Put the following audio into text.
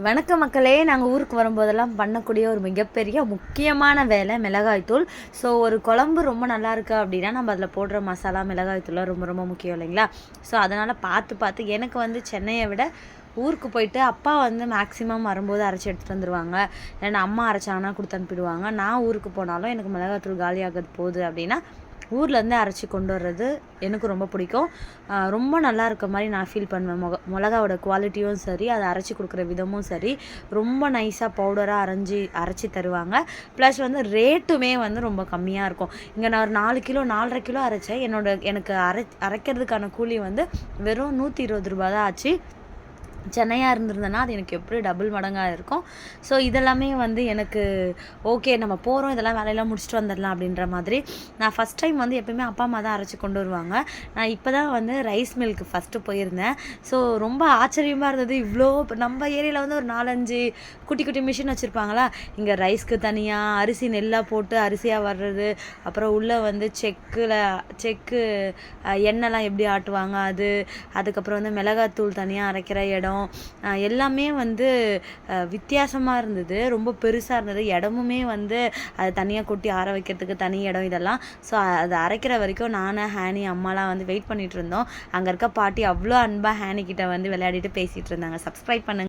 வணக்க மக்களே, நாங்கள் ஊருக்கு வரும்போதெல்லாம் பண்ணக்கூடிய ஒரு மிகப்பெரிய முக்கியமான வேலை மிளகாய்த்தூள். ஸோ ஒரு குழம்பு ரொம்ப நல்லா இருக்குது அப்படின்னா நம்ம அதில் போடுற மசாலா மிளகாய்த்தூள்லாம் ரொம்ப ரொம்ப முக்கியம் இல்லைங்களா? ஸோ அதனால் பார்த்து எனக்கு வந்து சென்னையை விட ஊருக்கு போயிட்டு அப்பா வந்து மேக்ஸிமம் வரும்போது அரைச்சி எடுத்துகிட்டு வந்துடுவாங்க. இல்லைன்னா அம்மா அரைச்சாங்கன்னா கொடுத்து அனுப்பிடுவாங்க. நான் ஊருக்கு போனாலும் எனக்கு மிளகாய்த்தூள் காலியாகிறது போகுது அப்படின்னா ஊர்லேருந்து அரைச்சி கொண்டு வர்றது எனக்கு ரொம்ப பிடிக்கும். ரொம்ப நல்லா இருக்க மாதிரி நான் ஃபீல் பண்ணுவேன். மிளகாவோட குவாலிட்டியும் சரி, அதை அரைச்சி கொடுக்குற விதமும் சரி, ரொம்ப நைஸாக பவுடராக அரைச்சி தருவாங்க. ப்ளஸ் வந்து ரேட்டுமே வந்து ரொம்ப கம்மியாக இருக்கும். இங்கே நான் ஒரு 4 கிலோ 4.5 கிலோ அரைச்சேன். எனக்கு அரைக்கிறதுக்கான கூலி வந்து வெறும் 120 ரூபா தான் ஆச்சு. சென்னையாக இருந்திருந்தேன்னா அது எனக்கு எப்படி டபுள் மடங்காக இருக்கும். ஸோ இதெல்லாமே வந்து எனக்கு ஓகே, நம்ம போகிறோம், இதெல்லாம் வேலையெல்லாம் முடிச்சுட்டு வந்துடலாம் அப்படின்ற மாதிரி. நான் ஃபஸ்ட் டைம் வந்து எப்போயுமே அப்பா அம்மா தான் அரைச்சி கொண்டு வருவாங்க. நான் இப்போ தான் வந்து ரைஸ் மில்க்கு ஃபஸ்ட்டு போயிருந்தேன். ஸோ ரொம்ப ஆச்சரியமாக இருந்தது. இவ்வளோ நம்ம ஏரியாவில் வந்து ஒரு 4-5 குட்டி குட்டி மிஷின் வச்சுருப்பாங்களா, இங்கே ரைஸ்க்கு தனியாக அரிசி நெல்லாக போட்டு அரிசியாக வர்றது, அப்புறம் உள்ளே வந்து செக்கு எண்ணெய்லாம் எப்படி ஆட்டுவாங்க அது, அதுக்கப்புறம் வந்து மிளகாத்தூள் தனியாக அரைக்கிற இடம், எல்லாமே வந்து வித்தியாசமாக இருந்தது. ரொம்ப பெருசாக இருந்தது. இடமுமே வந்து அதை தனியாக கொட்டி ஆற வைக்கிறதுக்கு தனி இடம் இதெல்லாம். ஸோ அதை அரைக்கிற வரைக்கும் நான், ஹேனி, அம்மாலாம் வந்து வெயிட் பண்ணிகிட்டு இருந்தோம். அங்கே இருக்க பாட்டி அவ்வளோ அன்பாக ஹேனிக்கிட்ட வந்து விளையாடிட்டு பேசிகிட்டு இருந்தாங்க. சப்ஸ்கிரைப் பண்ணுங்க.